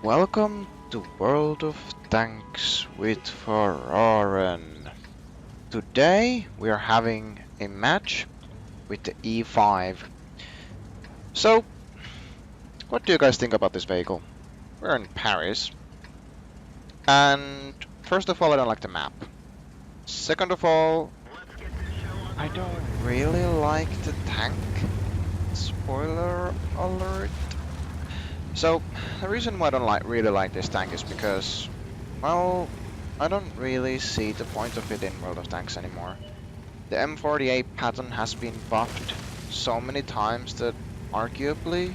Welcome to World of Tanks with Fararen. Today we are having a match with the E5. So, what do you guys think about this vehicle? We're in Paris. And first of all, I don't like the map. Second of all, I don't really like the tank. Spoiler alert. So, the reason why I don't really like this tank is because, well, I don't really see the point of it in World of Tanks anymore. The M48 pattern has been buffed so many times that arguably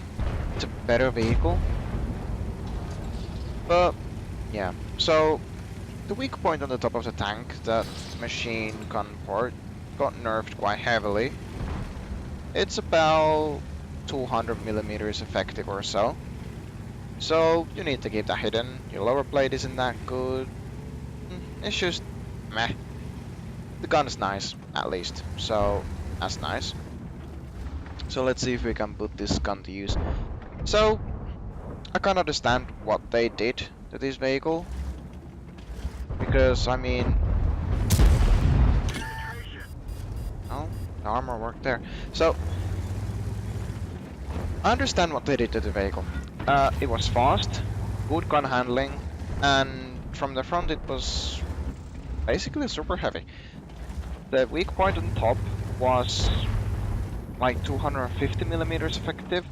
it's a better vehicle. But, yeah, so the weak point on the top of the tank, that machine gun port, got nerfed quite heavily. It's about 200mm effective or so. So you need to keep that hidden. Your lower plate isn't that good. It's just meh. The gun is nice, at least. So that's nice. So let's see if we can put this gun to use. So I can't understand what they did to this vehicle. Because I mean, oh, the armor worked there. So I understand what they did to the vehicle. It was fast, good gun handling, and from the front it was basically super heavy. The weak point on top was like 250mm effective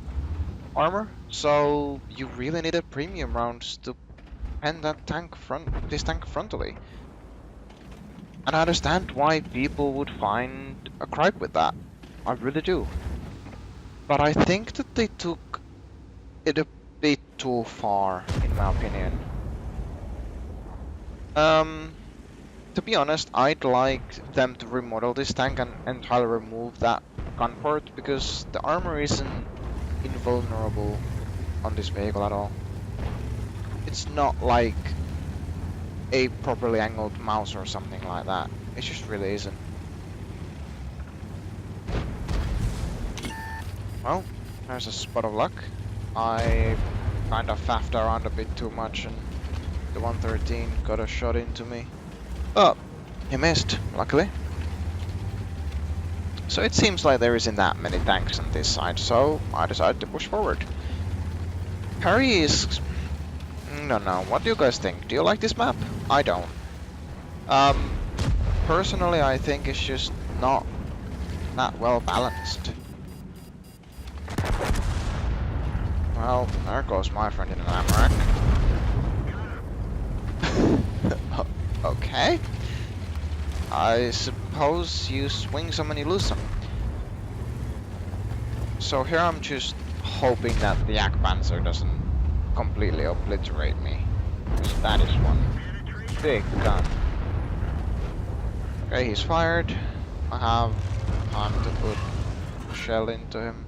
armor, so you really needed premium rounds to pen this tank frontally. And I understand why people would find a gripe with that. I really do. But I think that they took it a bit too far, in my opinion. To be honest, I'd like them to remodel this tank and entirely remove that gun port, because the armor isn't invulnerable on this vehicle at all. It's not like a properly angled mouse or something like that. It just really isn't. Well, there's a spot of luck. I kind of faffed around a bit too much and the 113 got a shot into me. Oh, he missed, luckily. So it seems like there isn't that many tanks on this side, so I decided to push forward. Harry is... no, what do you guys think? Do you like this map? I don't. Personally I think it's just not that well balanced. Well, there goes my friend in an ammo rack. Okay. I suppose you swing some and you lose some. So here I'm just hoping that the Yak Panzer doesn't completely obliterate me. Because that is one big gun. Okay, he's fired. I have time to put a shell into him.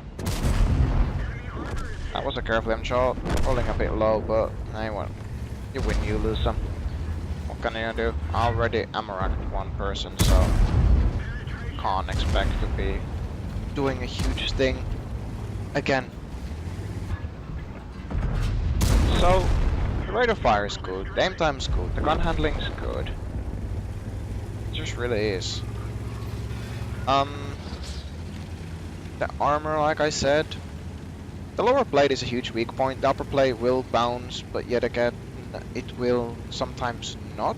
That was a careful M shot, rolling a bit low, but anyway, you win, you lose some. What can I do? I already ammo racked one person, so can't expect to be doing a huge thing again. So the rate of fire is good, the aim time is good, the gun handling is good. It just really is. The armor, like I said, the lower plate is a huge weak point. The upper plate will bounce, but yet again, it will sometimes not.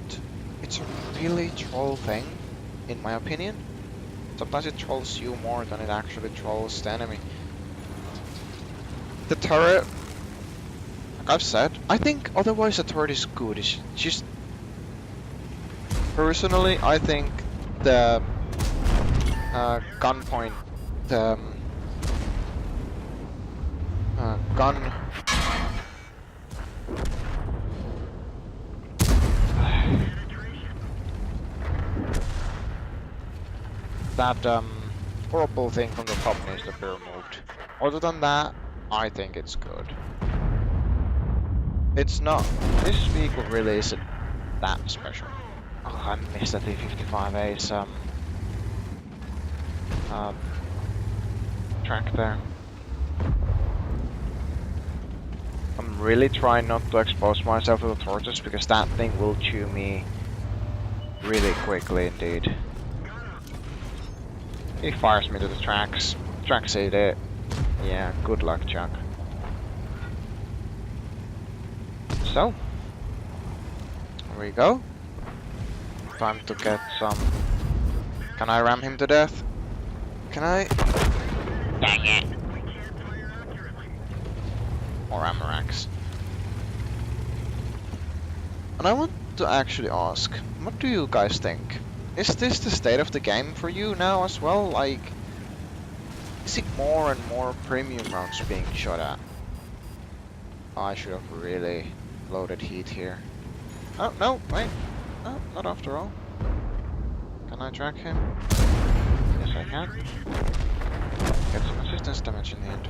It's a really troll thing, in my opinion. Sometimes it trolls you more than it actually trolls the enemy. The turret, like I've said, I think otherwise the turret is good. It's just... personally, I think the gun point, the gun... that horrible thing from the top needs to be removed. Other than that, I think it's good. It's not... this vehicle really isn't that special. Oh, I missed the T110E5's track there. I'm really trying not to expose myself to the torches because that thing will chew me really quickly indeed. He fires me to the tracks. Tracks hit it. Yeah, good luck, Chuck. So, here we go. Time to get some... Can I ram him to death? Can I? Dang it! Or Amarax. And I want to actually ask, what do you guys think? Is this the state of the game for you now as well? Like, is it more and more premium rounds being shot at? Oh, I should have really loaded heat here. Oh, no, wait. No, not after all. Can I track him? Yes, I can. Get some assistance damage in the end.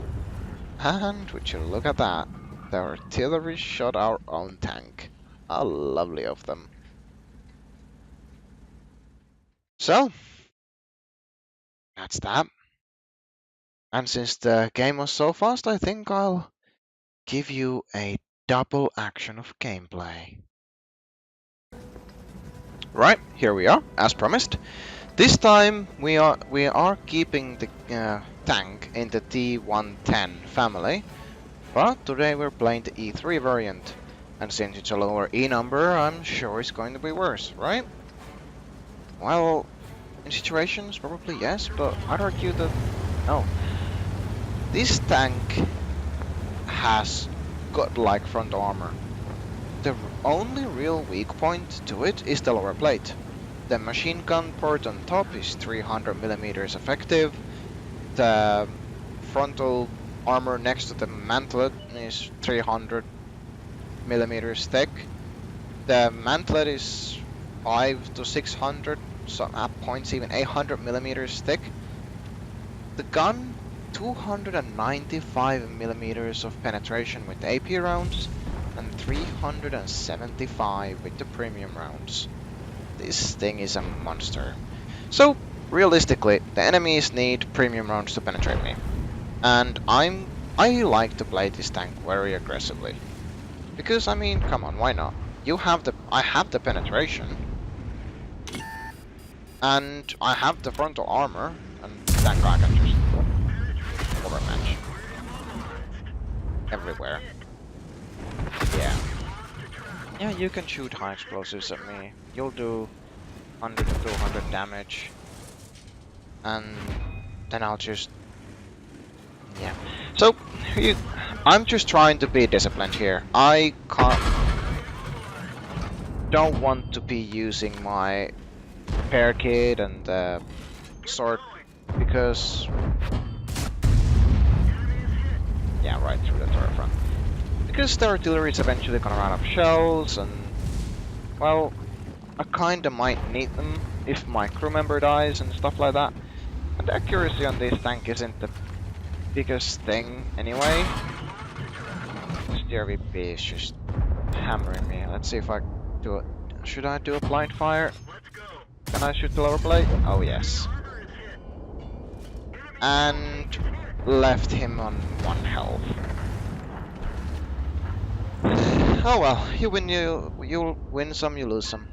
And would you look at that? The artillery shot our own tank. How lovely of them. So, that's that. And since the game was so fast, I think I'll give you a double action of gameplay. Right, here we are, as promised. This time we are keeping the tank in the T110 family, but today we're playing the E3 variant. And since it's a lower E number, I'm sure it's going to be worse, right? Well, in situations, probably yes, but I'd argue that no. This tank has godlike front armor. The only real weak point to it is the lower plate. The machine gun port on top is 300mm effective. The frontal armor next to the mantlet is 300mm thick. The mantlet is 5 to 600, so at points even 800mm thick. The gun 295mm of penetration with AP rounds and 375 with the premium rounds. This thing is a monster. So realistically, the enemies need premium rounds to penetrate me, and I like to play this tank very aggressively. Because I mean, come on, why not? I have the penetration, and I have the frontal armor, and that guy can just overmatch everywhere. Yeah. Yeah, you can shoot high explosives at me. You'll do 100 to 200 damage, and then I'll just... yeah. So, I'm just trying to be disciplined here. I don't want to be using my repair kit and sword because... yeah, right through the turret front. Because the artillery is eventually gonna run out of shells, and well, I kinda might need them if my crew member dies and stuff like that. And the accuracy on this tank isn't the biggest thing anyway. This DRVP is just hammering me. Let's see if I do it. Should I do a blind fire? Can I shoot the lower plate? Oh yes. And left him on 1 health. Oh well, you'll win some, you lose some.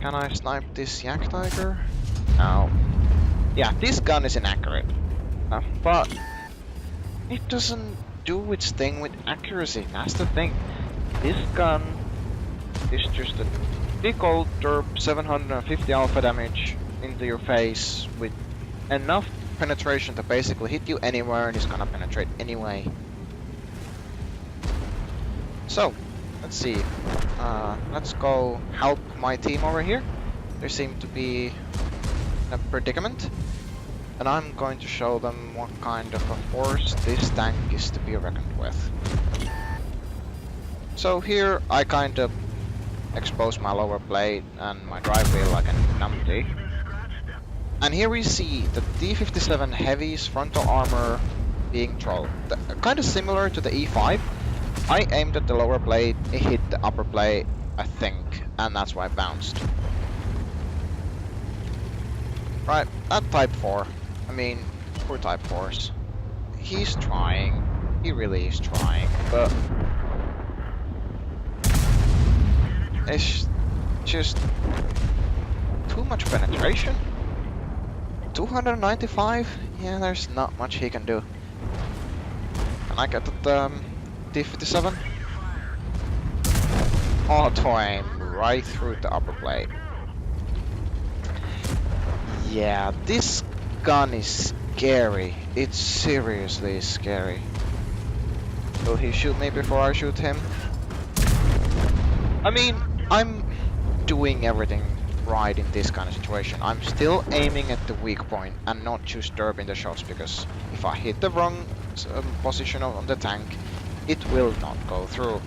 Can I snipe this Yak Tiger? No. Yeah, this gun is inaccurate. But it doesn't do its thing with accuracy, that's the thing. This gun is just a big old derp 750 alpha damage into your face with enough penetration to basically hit you anywhere and it's gonna penetrate anyway. So, let's see. Let's go help my team over here. They seem to be in a predicament. And I'm going to show them what kind of a force this tank is to be reckoned with. So here I kind of expose my lower plate and my drive wheel like a numpty. And here we see the T-57 Heavy's frontal armor being trolled. Kind of similar to the E5. I aimed at the lower plate, it hit the upper plate, I think, and that's why it bounced. Right, that Type 4. I mean, poor Type 4s. He's trying. He really is trying, but it's just too much penetration. 295? Yeah, there's not much he can do. And I get the T57. Auto aim right through the upper plate. Yeah, this gun is scary. It's seriously scary. Will he shoot me before I shoot him? I mean, I'm doing everything right in this kind of situation. I'm still aiming at the weak point and not just derping the shots, because if I hit the wrong position on the tank, it will not go through.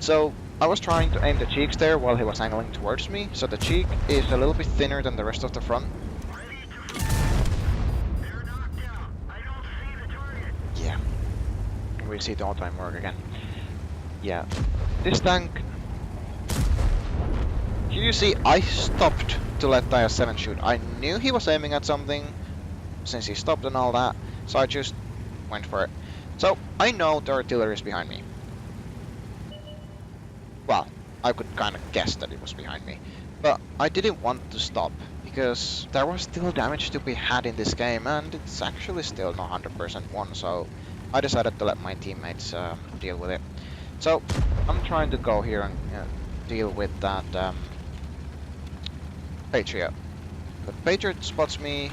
So I was trying to aim the cheeks there while he was angling towards me, so the cheek is a little bit thinner than the rest of the front. Yeah, we see the all-time work again. Yeah, this tank. Here you see, I stopped to let the 7 shoot. I knew he was aiming at something since he stopped and all that, so I just went for it. So I know the artillery is behind me. Well, I could kind of guess that it was behind me, but I didn't want to stop because there was still damage to be had in this game, and it's actually still not 100% won, so I decided to let my teammates deal with it. So I'm trying to go here and deal with that Patriot. The Patriot spots me,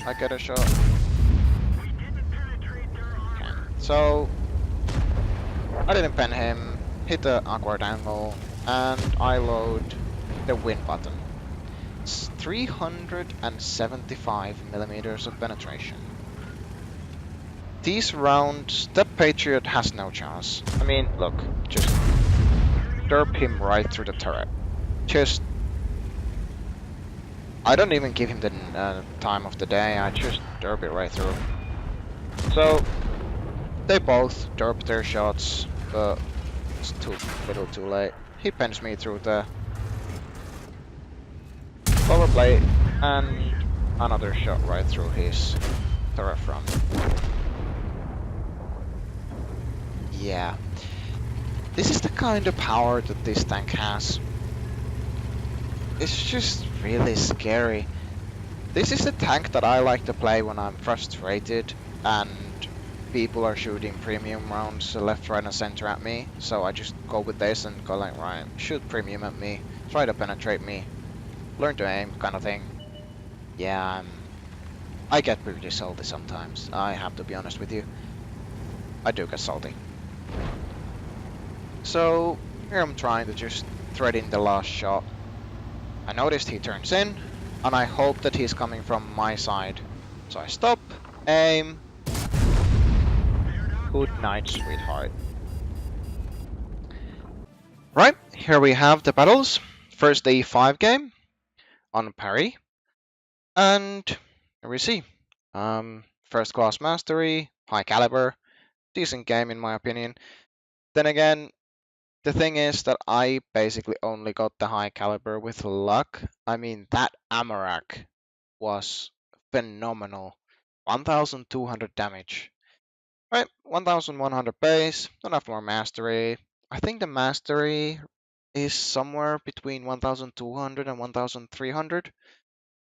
I get a shot. Okay. So I didn't pen him, hit the awkward angle, and I load the win button. It's 375 millimeters of penetration. These rounds, the Patriot has no chance. I mean, look, just derp him right through the turret. Just, I don't even give him the time of the day, I just derp it right through. So, they both derp their shots, but it's too little too late. He pens me through the lower plate, and another shot right through his turret front. Yeah, this is the kind of power that this tank has. It's just really scary. This is the tank that I like to play when I'm frustrated and people are shooting premium rounds left, right, and center at me. So I just go with this and go like, right, shoot premium at me, try to penetrate me, learn to aim, kind of thing. Yeah, I get pretty salty sometimes. I have to be honest with you. I do get salty. So here I'm trying to just thread in the last shot. I noticed he turns in, and I hope that he's coming from my side. So I stop, aim. Good night, sweetheart. Right, here we have the battles. First the E5 game on parry, and here we see. First class mastery, high caliber, decent game in my opinion. Then again, the thing is that I basically only got the high caliber with luck. I mean, that Amarak was phenomenal. 1200 damage. Right, 1100 base, don't have more mastery. I think the mastery is somewhere between 1200 and 1300.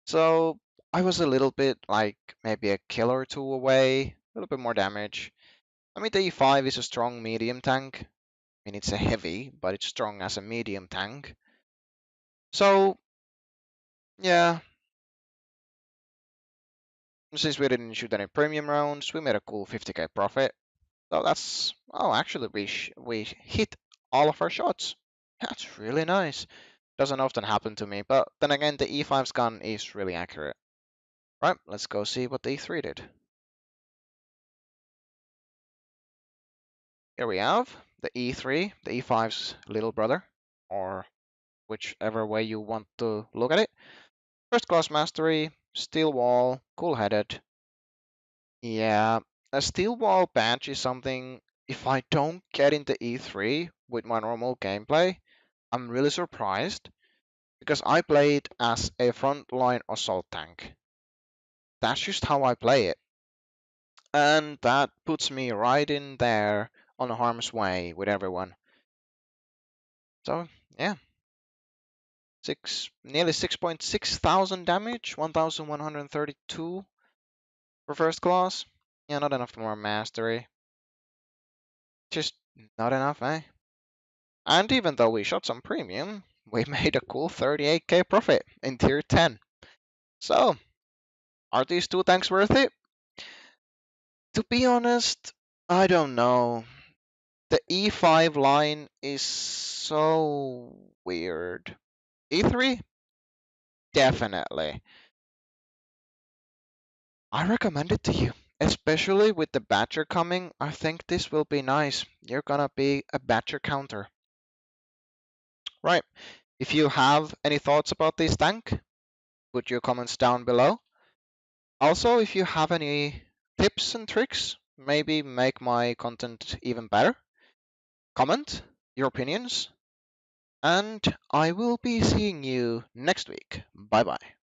So I was a little bit like maybe a kill or two away, a little bit more damage. I mean, the E5 is a strong medium tank. I mean, it's a heavy, but it's strong as a medium tank. So, yeah. Since we didn't shoot any premium rounds, we made a cool 50k profit. So that's... Oh, actually, we hit all of our shots. That's really nice. Doesn't often happen to me, but then again, the E5's gun is really accurate. Right, let's go see what the E3 did. Here we have the E3, the E5's little brother, or whichever way you want to look at it. First class mastery, steel wall, cool-headed. Yeah, a steel wall badge is something, if I don't get into E3 with my normal gameplay, I'm really surprised, because I play it as a frontline assault tank. That's just how I play it. and that puts me right in there on harm's way with everyone. So yeah, nearly 6.6 thousand damage, 1,132 for first class. Yeah, not enough for more mastery. Just not enough, eh? And even though we shot some premium, we made a cool 38k profit in tier 10. So, are these two tanks worth it? To be honest, I don't know. The E5 line is so weird. E3? Definitely. I recommend it to you. Especially with the Badger coming, I think this will be nice. You're gonna be a Badger counter. Right. If you have any thoughts about this tank, put your comments down below. Also, if you have any tips and tricks, maybe make my content even better, comment your opinions, and I will be seeing you next week. Bye bye.